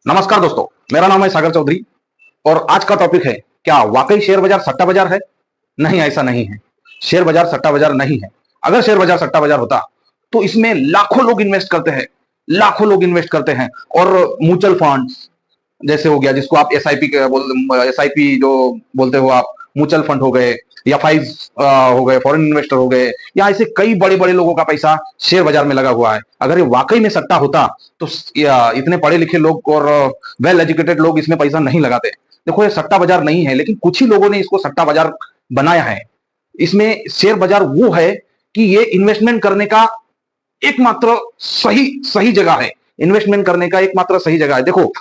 नमस्कार दोस्तों, मेरा नाम है सागर चौधरी और आज का टॉपिक है क्या वाकई शेयर बाजार सट्टा बाजार है। नहीं, ऐसा नहीं है। शेयर बाजार सट्टा बाजार नहीं है। अगर शेयर बाजार सट्टा बाजार होता तो इसमें लाखों लोग इन्वेस्ट करते हैं, लाखों लोग इन्वेस्ट करते हैं। और म्यूचुअल फंड्स जैसे हो गया, जिसको आप एसआईपी जो बोलते हो आप, म्यूचुअल फंड हो गए या फाइव हो गए, फॉरेन इन्वेस्टर हो गए, या ऐसे कई बड़े बड़े लोगों का पैसा शेयर बाजार में लगा हुआ है। अगर ये वाकई में सट्टा होता तो इतने पढ़े लिखे लोग और वेल एजुकेटेड लोग इसमें पैसा नहीं लगाते। देखो, ये सट्टा बाजार नहीं है, लेकिन कुछ ही लोगों ने इसको सट्टा बाजार बनाया है। इसमें शेयर बाजार वो है कि ये इन्वेस्टमेंट करने का एकमात्र सही सही जगह है। इन्वेस्टमेंट करने का एकमात्र सही जगह है। देखो,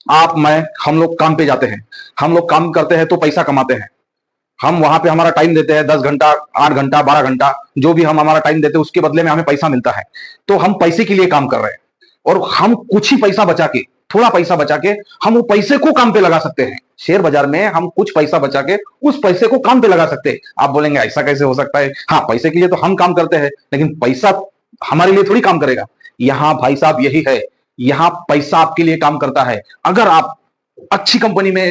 आप मैं हम लोग काम पे जाते हैं, हम लोग काम करते हैं तो पैसा कमाते हैं। हम वहां पे हमारा टाइम देते हैं, 10 घंटा, 8 घंटा, 12 घंटा, जो भी हम हमारा टाइम देते हैं उसके बदले में हमें पैसा मिलता है। तो हम पैसे के लिए काम कर रहे हैं और हम कुछ ही पैसा बचा के, थोड़ा पैसा बचा के, हम वो पैसे को काम पे लगा सकते हैं। शेयर बाजार में हम कुछ पैसा बचा के उस पैसे को काम पे लगा सकते हैं। आप बोलेंगे ऐसा कैसे हो सकता है? हाँ, पैसे के लिए तो हम काम करते हैं, लेकिन पैसा हमारे लिए थोड़ी काम करेगा। यहां भाई साहब यही है, यहां पैसा आपके लिए काम करता है। अगर आप अच्छी कंपनी में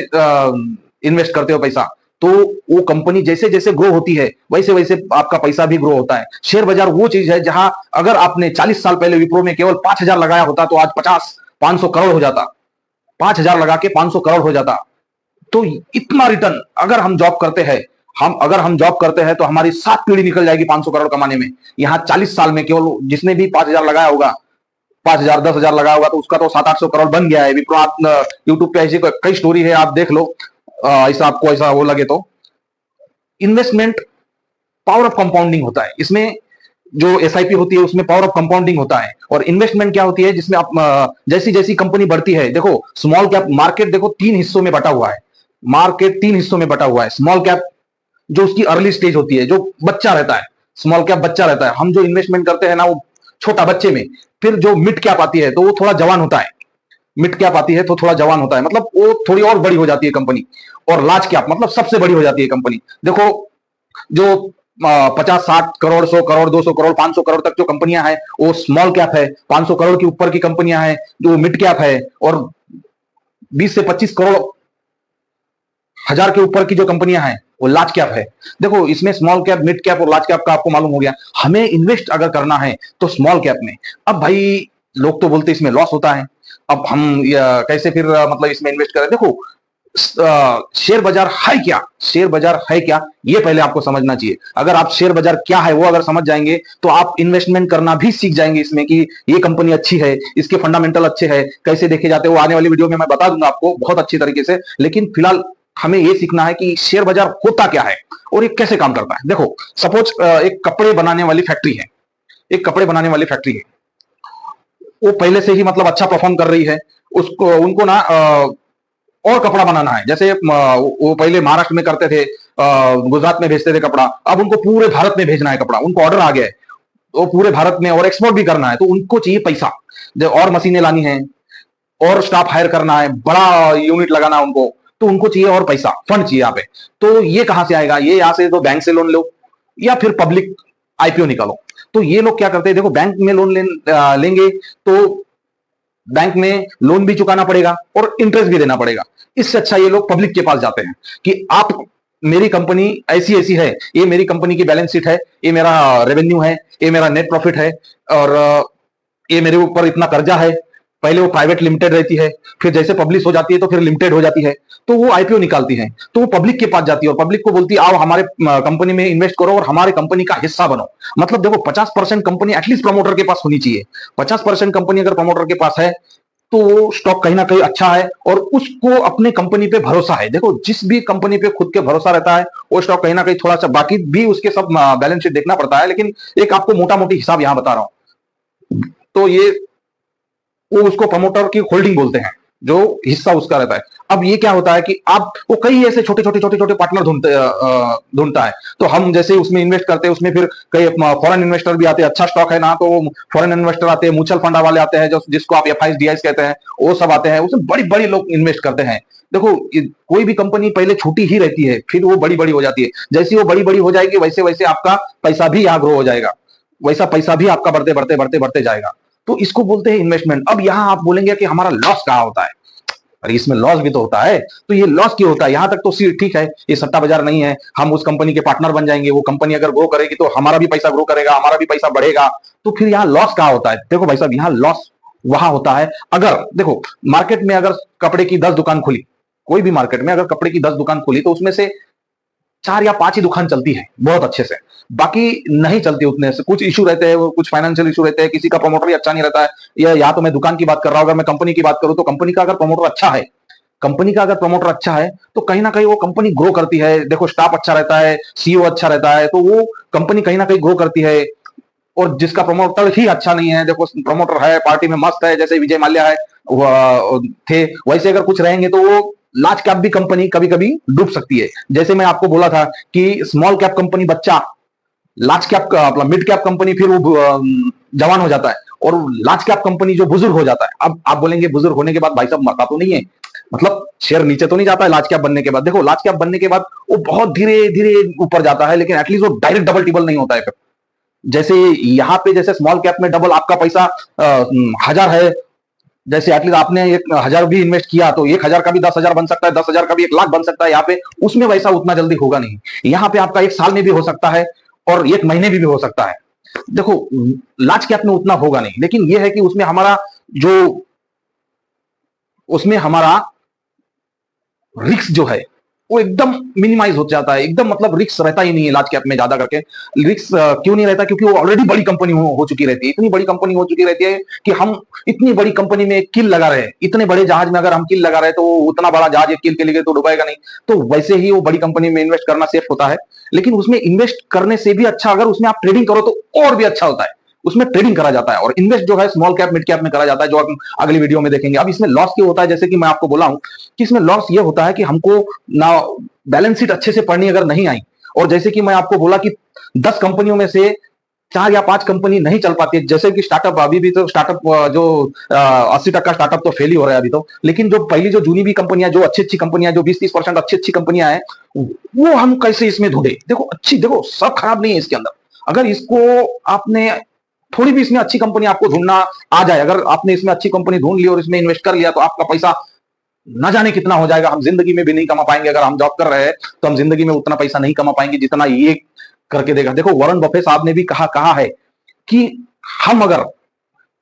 इन्वेस्ट करते हो पैसा, तो वो कंपनी जैसे जैसे ग्रो होती है वैसे वैसे आपका पैसा भी ग्रो होता है। शेयर बाजार वो चीज है जहां अगर आपने 40 साल पहले विप्रो में केवल 5,000 लगाया होता तो आज 50-500 करोड़ हो जाता। 5,000 लगा के 500 करोड़ हो जाता। तो इतना रिटर्न अगर हम जॉब करते हैं, हम जॉब करते हैं तो हमारी 7 पीढ़ी निकल जाएगी 500 करोड़ कमाने में। यहाँ 40 साल में केवल जिसने भी 5,000 लगाया होगा, 5,000 10,000 लगाया होगा, तो उसका तो 700-800 करोड़ बन गया है। विप्रो, आप यूट्यूब पे ऐसी कई स्टोरी है, आप देख लो। ऐसा आपको ऐसा वो लगे तो इन्वेस्टमेंट पावर ऑफ कंपाउंडिंग होता है। इसमें जो एसआईपी होती है उसमें पावर ऑफ कंपाउंडिंग होता है। और इन्वेस्टमेंट क्या होती है, जिसमें आप जैसी जैसी कंपनी बढ़ती है, देखो स्मॉल कैप मार्केट, देखो 3 हिस्सों में बटा हुआ है। मार्केट 3 हिस्सों में बटा हुआ है। स्मॉल कैप जो उसकी अर्ली स्टेज होती है, जो बच्चा रहता है, स्मॉल कैप बच्चा रहता है। हम जो इन्वेस्टमेंट करते हैं ना, वो छोटा बच्चे में। फिर जो मिड कैप आती है तो वो थोड़ा जवान होता है। मिड कैप आती है तो थोड़ा जवान होता है, मतलब वो थोड़ी और बड़ी हो जाती है कंपनी। और लार्ज कैप मतलब सबसे बड़ी हो जाती है कंपनी। देखो, जो 50-60 करोड़, 100 करोड़, 200 करोड़, 500 करोड़ तक जो कंपनियां हैं वो स्मॉल कैप है। 500 करोड़ के ऊपर की कंपनियां हैं जो मिड कैप है। और 20 से 25 करोड़, 1,000 के ऊपर की जो कंपनियां हैं वो लार्ज कैप है। देखो, इसमें स्मॉल कैप, मिड कैप और लार्ज कैप का आपको मालूम हो गया। हमें इन्वेस्ट अगर करना है तो स्मॉल कैप में। अब भाई, लोग तो बोलते इसमें लॉस होता है। अब हम कैसे फिर मतलब इसमें इन्वेस्ट करें? देखो, शेयर बाजार है क्या, शेयर बाजार है क्या, ये पहले आपको समझना चाहिए। अगर आप शेयर बाजार क्या है वो अगर समझ जाएंगे तो आप इन्वेस्टमेंट करना भी सीख जाएंगे इसमें, कि ये कंपनी अच्छी है, इसके फंडामेंटल अच्छे हैं, कैसे देखे जाते हैं वो आने वाली वीडियो में मैं बता दूंगा आपको बहुत अच्छी तरीके से। लेकिन फिलहाल हमें ये सीखना है कि शेयर बाजार होता क्या है और ये कैसे काम करता है। देखो, सपोज एक कपड़े बनाने वाली फैक्ट्री है, एक कपड़े बनाने वाली फैक्ट्री है। वो पहले से ही मतलब अच्छा परफॉर्म कर रही है। उसको उनको ना और कपड़ा बनाना है। जैसे वो पहले महाराष्ट्र में करते थे, गुजरात में भेजते थे कपड़ा, अब उनको पूरे भारत में भेजना है कपड़ा। उनको ऑर्डर आ गया है, वो पूरे भारत में, और एक्सपोर्ट भी करना है। तो उनको चाहिए पैसा, और मशीनें लानी है, और स्टाफ हायर करना है, बड़ा यूनिट लगाना है उनको। तो उनको चाहिए और पैसा, फंड चाहिए यहाँ पे। तो ये कहां से आएगा? ये यहाँ से तो बैंक से लोन लो या फिर पब्लिक आईपीओ निकालो। तो ये लोग क्या करते हैं, देखो बैंक में लोन लेंगे तो बैंक में लोन भी चुकाना पड़ेगा और इंटरेस्ट भी देना पड़ेगा। इससे अच्छा ये लोग पब्लिक के पास जाते हैं कि आप, मेरी कंपनी ऐसी ऐसी है, ये मेरी कंपनी की बैलेंस शीट है, ये मेरा रेवेन्यू है, ये मेरा नेट प्रॉफिट है, और ये मेरे ऊपर इतना कर्जा है। पहले वो प्राइवेट लिमिटेड रहती है, फिर जैसे पब्लिश हो जाती है तो फिर लिमिटेड हो जाती है। तो वो आईपीओ निकालती है, तो वो पब्लिक के पास जाती है और पब्लिक को बोलती है आओ हमारे कंपनी में इन्वेस्ट करो और हमारे कंपनी का हिस्सा बनो। मतलब देखो, 50% कंपनी एटलीस्ट प्रमोटर के पास होनी चाहिए। 50% कंपनी अगर प्रमोटर के पास है तो वो स्टॉक कहीं ना कहीं अच्छा है और उसको अपने कंपनी पे भरोसा है। देखो, जिस भी कंपनी पे खुद के भरोसा रहता है वो स्टॉक कहीं ना कहीं थोड़ा सा, बाकी भी उसके सब बैलेंस शीट देखना पड़ता है, लेकिन एक आपको मोटा मोटी हिसाब यहां बता रहा हूं। तो ये वो उसको प्रमोटर की होल्डिंग बोलते हैं, जो हिस्सा उसका रहता है। अब ये क्या होता है कि आप, वो कई ऐसे छोटे छोटे छोटे छोटे पार्टनर ढूंढता है। तो हम जैसे उसमें इन्वेस्ट करते हैं, उसमें फिर कई फॉरेन इन्वेस्टर भी आते हैं। अच्छा स्टॉक है ना, तो फॉरेन इन्वेस्टर आते हैं, म्यूचुअल फंड वाले आते हैं, जो जिसको आप एफआईएस डीआईएस कहते हैं, वो सब आते हैं। उसमें बड़ी बड़ी लोग इन्वेस्ट करते हैं। देखो, कोई भी कंपनी पहले छोटी ही रहती है, फिर वो बड़ी बड़ी हो जाती है। जैसी वो बड़ी बड़ी हो जाएगी वैसे वैसे आपका पैसा भी यहाँ ग्रो हो जाएगा, वैसा पैसा भी आपका बढ़ते बढ़ते बढ़ते बढ़ते जाएगा। तो इसको बोलते हैं इन्वेस्टमेंट। अब यहां आप बोलेंगे कि हमारा लॉस कहां होता है, अरे इसमें लॉस भी तो होता है। तो ये लॉस क्यों होता है, यहां तक तो ठीक है, ये सट्टा बाजार नहीं है, हम उस कंपनी के पार्टनर बन जाएंगे, वो कंपनी अगर ग्रो करेगी तो हमारा भी पैसा ग्रो करेगा, हमारा भी पैसा बढ़ेगा। तो फिर यहाँ लॉस कहां होता है? देखो भाई साहब, यहाँ लॉस वहां होता है अगर देखो मार्केट में अगर कपड़े की 10 दुकान खुली, कोई भी मार्केट में अगर कपड़े की 10 दुकान खुली तो उसमें से 4 या 5 ही दुकान चलती है बहुत अच्छे से, बाकी नहीं चलती उतने से, कुछ इशू रहते हैं, कुछ फाइनेंशियल इशू रहते हैं, किसी का प्रमोटर भी अच्छा नहीं रहता है। या तो मैं दुकान की बात कर रहा हूं, अगर मैं कंपनी की बात करूं तो कंपनी का अगर प्रमोटर अच्छा है, कंपनी का अगर प्रमोटर अच्छा है तो कहीं ना कहीं वो कंपनी ग्रो करती है। देखो स्टाफ अच्छा रहता है, सीईओ अच्छा रहता है, तो वो कंपनी कहीं ना कहीं ग्रो करती है। और जिसका प्रमोटर ही अच्छा नहीं है, देखो प्रमोटर है पार्टी में मस्त है, जैसे विजय माल्या है थे, वैसे अगर कुछ रहेंगे तो वो लार्ज कैप भी कंपनी कभी कभी डूब सकती है। जैसे मैं आपको बोला था कि स्मॉल कैप कंपनी बच्चा, लार्ज कैप मतलब मिड कैप कंपनी फिर वो जवान हो जाता है, और लार्ज कैप कंपनी जो बुजुर्ग हो जाता है। अब आप बोलेंगे बुजुर्ग होने के बाद भाई साहब मरता तो नहीं है, मतलब शेयर नीचे तो नहीं जाता है लार्ज कैप बनने के बाद। देखो लार्ज कैप बनने के बाद वो बहुत धीरे धीरे ऊपर जाता है, लेकिन एटलीस्ट वो डायरेक्ट डबल टिबल नहीं होता है फिर। जैसे यहाँ पे जैसे स्मॉल कैप में डबल आपका पैसा 1000 है, जैसे एटलीस्ट आपने 1000 भी इन्वेस्ट किया तो 1000 का भी 10,000 बन सकता है, 10,000 का भी 1 लाख बन सकता है। यहाँ पे उसमें वैसा उतना जल्दी होगा नहीं, यहाँ पे आपका 1 साल में भी हो सकता है और 1 महीने में भी हो सकता है। देखो लार्ज कैप में उतना होगा नहीं, लेकिन यह है कि उसमें हमारा रिस्क जो है वो एकदम मिनिमाइज हो जाता है, एकदम मतलब रिस्क रहता ही नहीं है लार्ज कैप में ज्यादा करके। रिस्क क्यों नहीं रहता? क्योंकि वो ऑलरेडी बड़ी कंपनी हो चुकी रहती है, इतनी बड़ी कंपनी हो चुकी रहती है कि हम इतनी बड़ी कंपनी में किल लगा रहे हैं, इतने बड़े जहाज में अगर हम किल लगा रहे हैं तो उतना बड़ा जहाज एक किल के लिए तो डुबाएगा नहीं। तो वैसे ही वो बड़ी कंपनी में इन्वेस्ट करना सेफ होता है, लेकिन उसमें इन्वेस्ट करने से भी अच्छा अगर उसमें आप ट्रेडिंग करो तो और भी अच्छा होता है। उसमें ट्रेडिंग करा जाता है और इन्वेस्ट जो है स्मॉल कैप मिड कैप में करा जाता है, जो हम अगली वीडियो में देखेंगे। अब इसमें लॉस क्यों होता है? जैसे कि मैं आपको बोला हूं कि इसमें लॉस ये होता है कि हमको ना बैलेंस शीट अच्छे से पढ़नी अगर नहीं आई, और जैसे कि मैं आपको बोला कि 10 कंपनियों में से 4 या 5 कंपनी नहीं चल पाती है। जैसे कि स्टार्टअप, अभी भी तो स्टार्टअप जो 80% स्टार्टअप तो फेल ही हो रहा है अभी तो, लेकिन जो पहली जो जूनी भी कंपनियां, जो अच्छी अच्छी कंपनियां, जो 20-30% अच्छी अच्छी कंपनियां हैं, वो हम कैसे इसमें ढूंढे? देखो अच्छी, देखो सब खराब नहीं है इसके अंदर। अगर इसको आपने थोड़ी भी इसमें अच्छी कंपनी आपको ढूंढना आ जाए, अगर आपने इसमें अच्छी कंपनी ढूंढ ली और इसमें इन्वेस्ट कर लिया तो आपका पैसा ना जाने कितना हो जाएगा। हम जिंदगी में भी नहीं कमा पाएंगे, अगर हम जॉब कर रहे हैं तो हम जिंदगी में उतना पैसा नहीं कमा पाएंगे जितना ये करके देगा। देखो वॉरेन बफेट साहब ने भी कहा है कि हम अगर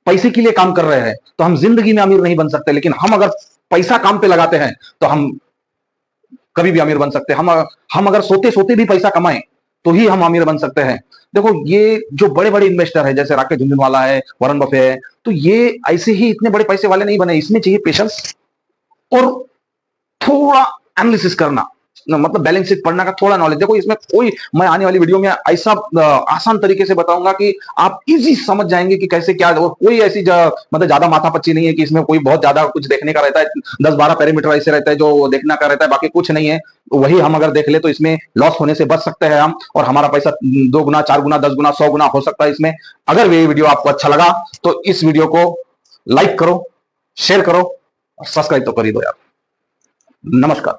पैसे के लिए काम कर रहे हैं तो हम जिंदगी में अमीर नहीं बन सकते, लेकिन हम अगर पैसा काम पे लगाते हैं तो हम कभी भी अमीर बन सकते हैं। हम अगर सोते सोते भी पैसा कमाएं तो ही हम अमीर बन सकते हैं। देखो ये जो बड़े बड़े इन्वेस्टर है, जैसे राकेश झुनझुनवाला है, वॉरेन बफेट है, तो ये ऐसे ही इतने बड़े पैसे वाले नहीं बने। इसमें चाहिए पेशेंस और थोड़ा एनालिसिस करना, मतलब बैलेंस शीट पढ़ना का थोड़ा नॉलेज। देखो इसमें कोई, मैं आने वाली वीडियो में ऐसा आसान तरीके से बताऊंगा कि आप इजी समझ जाएंगे कि कैसे क्या, और कोई ऐसी मतलब ज्यादा माथापच्ची नहीं है कि इसमें कोई बहुत ज्यादा कुछ देखने का रहता है। 10-12 पैरामीटर ऐसे रहता है जो देखने का रहता है, बाकी कुछ नहीं है। वही हम अगर देख ले तो इसमें लॉस होने से बच सकते हैं हम, और हमारा पैसा 2 गुना, 4 गुना, 10 गुना, 100 गुना हो सकता है इसमें। अगर ये वीडियो आपको अच्छा लगा तो इस वीडियो को लाइक करो, शेयर करो और सब्सक्राइब तो कर ही दो यार। नमस्कार।